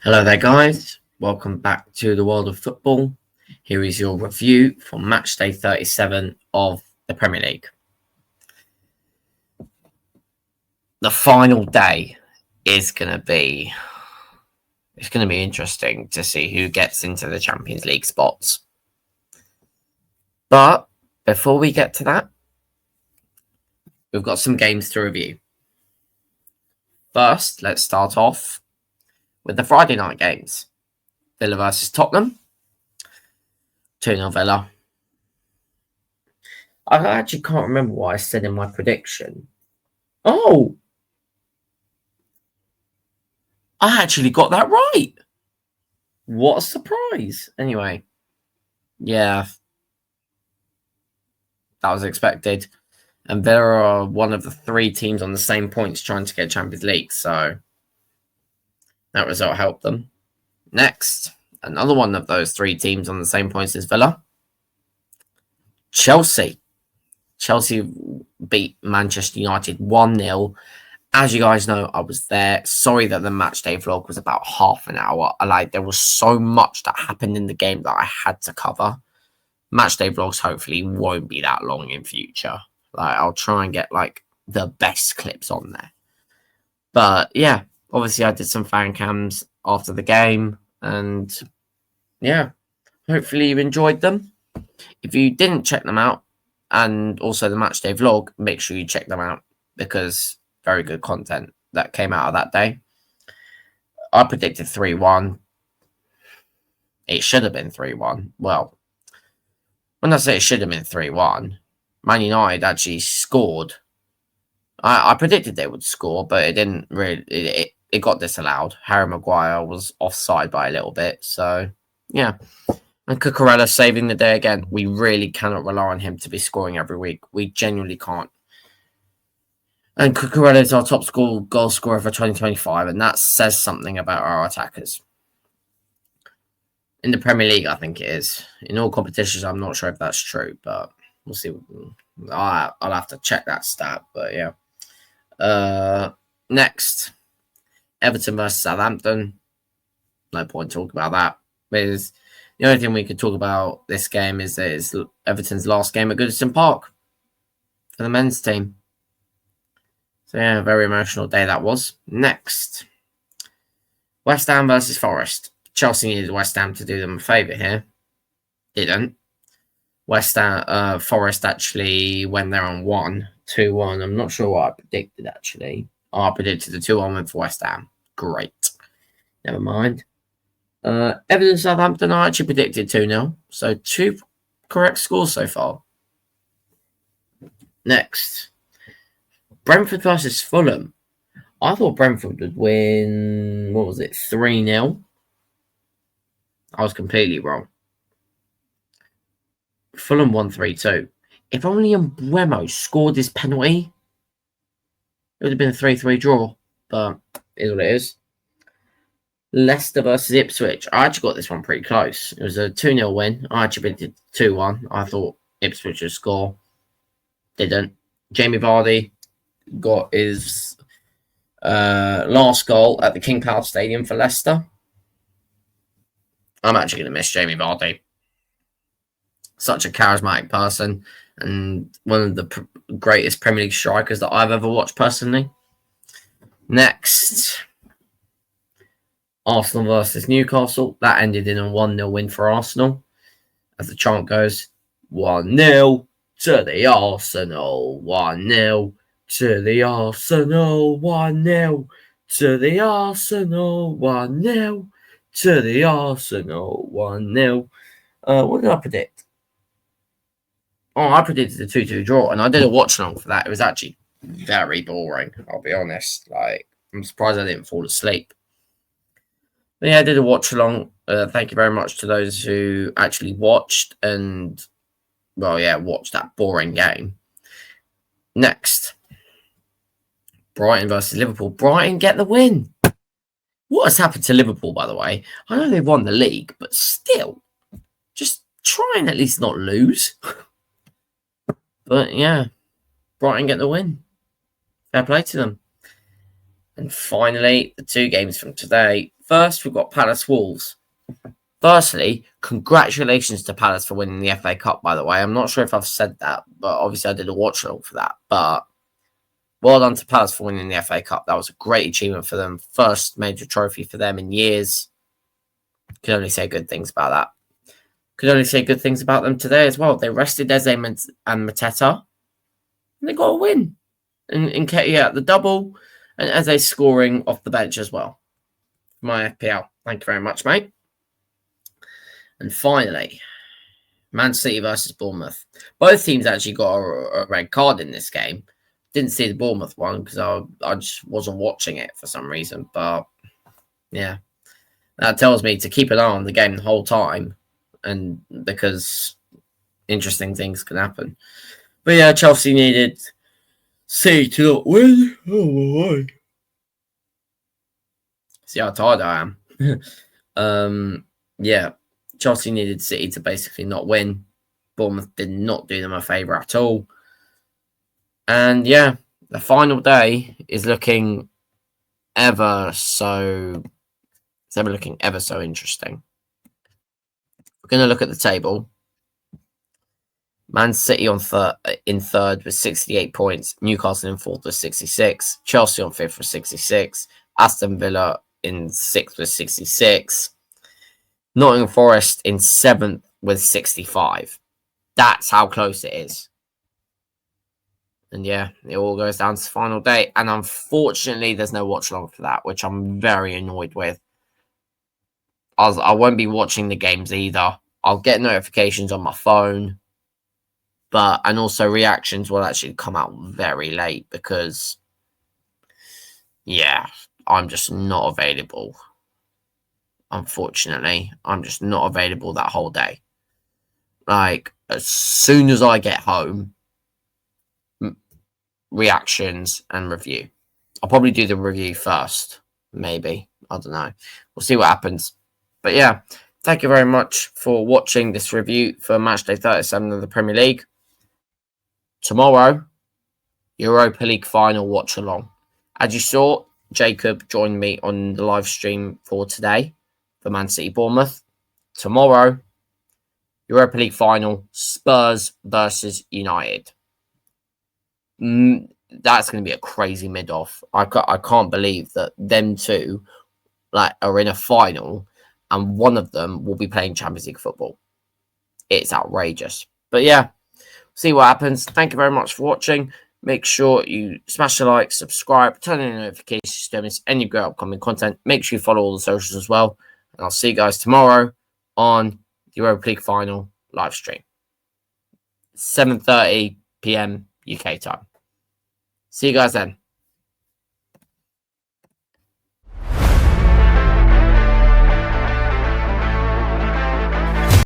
Hello there, guys. Welcome back to the world of football. Here is your review for Matchday 37 of the Premier League. The final day is going to be interesting to see who gets into the Champions League spots. But before we get to that, we've got some games to review. First, let's start off with the Friday night games. Villa versus Tottenham. 2-0 Villa. I actually can't remember what I said in my prediction. Oh! I actually got that right. What a surprise. Anyway. Yeah. That was expected. And Villa are one of the three teams on the same points trying to get Champions League. So that result helped them. Next, another one of those three teams on the same points as Villa. Chelsea. Chelsea beat Manchester United 1-0. As you guys know, I was there. Sorry that the Matchday vlog was about half an hour. There was so much that happened in the game that I had to cover. Matchday vlogs hopefully won't be that long in future. I'll try and get the best clips on there. But yeah, obviously I did some fan cams after the game. And yeah, hopefully you enjoyed them. If you didn't check them out, and also the Matchday vlog, make sure you check them out because very good content that came out of that day. I predicted 3-1. It should have been 3-1. Well, when I say it should have been 3-1, Man United actually scored. I predicted they would score, but it didn't really. It got disallowed. Harry Maguire was offside by a little bit. So, yeah. And Cucurella saving the day again. We really cannot rely on him to be scoring every week. We genuinely can't. And Cucurella is our top goal scorer for 2025. And that says something about our attackers. In the Premier League, I think it is. In all competitions, I'm not sure if that's true. But we'll see. I'll have to check that stat. But, yeah. Next. Everton versus Southampton. No point talking about that. The only thing we could talk about this game is that it's Everton's last game at Goodison Park for the men's team. So yeah, very emotional day that was. Next. West Ham versus Forest. Chelsea needed West Ham to do them a favour here. Didn't. West Ham, Forest actually went there on 2-1. I'm not sure what I predicted actually. I predicted a 2-1 win for West Ham. Great. Never mind. Everton Southampton, I actually predicted 2-0. So 2 correct scores so far. Next. Brentford versus Fulham. I thought Brentford would win, 3-0? I was completely wrong. Fulham won 3-2. If only Mbeumo scored his penalty, it would have been a 3-3 draw. But it is what it is. Leicester versus Ipswich. I actually got this one pretty close. It was a 2-0 win. I actually predicted 2-1. I thought Ipswich would score. Didn't. Jamie Vardy got his last goal at the King Power Stadium for Leicester. I'm actually going to miss Jamie Vardy. Such a charismatic person and one of the greatest Premier League strikers that I've ever watched personally. Next. Arsenal versus Newcastle. That ended in a 1-0 win for Arsenal. As the chant goes, 1-0 to the Arsenal. 1-0 to the Arsenal. 1-0 to the Arsenal. 1-0 to the Arsenal. 1-0. What did I predict? Oh, I predicted a 2-2 draw, and I did a watch along for that. It was actually very boring, I'll be honest. I'm surprised I didn't fall asleep. But yeah, I did a watch along. Thank you very much to those who actually watched and, watched that boring game. Next, Brighton versus Liverpool. Brighton get the win. What has happened to Liverpool, by the way? I know they won the league, but still, just try and at least not lose. But yeah, Brighton get the win. Fair play to them. And finally, the 2 games from today. First, we've got Palace Wolves. Firstly, congratulations to Palace for winning the FA Cup, by the way. I'm not sure if I've said that, but obviously I did a watch along for that. But well done to Palace for winning the FA Cup. That was a great achievement for them. First major trophy for them in years. Could only say good things about that. Could only say good things about them today as well. They rested Eze and Mateta, and they got a win. And Nketiah the double, and Eze scoring off the bench as well. My FPL. Thank you very much, mate. And finally, Man City versus Bournemouth. Both teams actually got a red card in this game. Didn't see the Bournemouth one because I just wasn't watching it for some reason. But yeah, that tells me to keep an eye on the game the whole time, and because interesting things can happen. But yeah, Chelsea needed City to not win. Oh my! See how tired I am. Yeah, Chelsea needed City to basically not win. Bournemouth did not do them a favour at all. And yeah, the final day is looking ever so interesting. We're going to look at the table. Man City in third with 68 points. Newcastle in fourth with 66. Chelsea on fifth with 66. Aston Villa in sixth with 66. Nottingham Forest in seventh with 65. That's how close it is. And yeah, it all goes down to the final day. And unfortunately, there's no watch along for that, which I'm very annoyed with. I won't be watching the games either. I'll get notifications on my phone. And also reactions will actually come out very late because, yeah, I'm just not available. Unfortunately, I'm just not available that whole day. Like, as soon as I get home, reactions and review. I'll probably do the review first, maybe. I don't know. We'll see what happens. But yeah, thank you very much for watching this review for Matchday 37 of the Premier League. Tomorrow, Europa League final watch along. As you saw, Jacob joined me on the live stream for today for Man City Bournemouth. Tomorrow, Europa League final, Spurs versus United. That's going to be a crazy mid-off. I can't believe that them two are in a final and one of them will be playing Champions League football. It's outrageous. But yeah, see what happens. Thank you very much for watching. Make sure you smash the like, subscribe, turn on notifications to miss any great upcoming content. Make sure you follow all the socials as well. And I'll see you guys tomorrow on the Europa League final live stream. 7:30 p.m. UK time. See you guys then.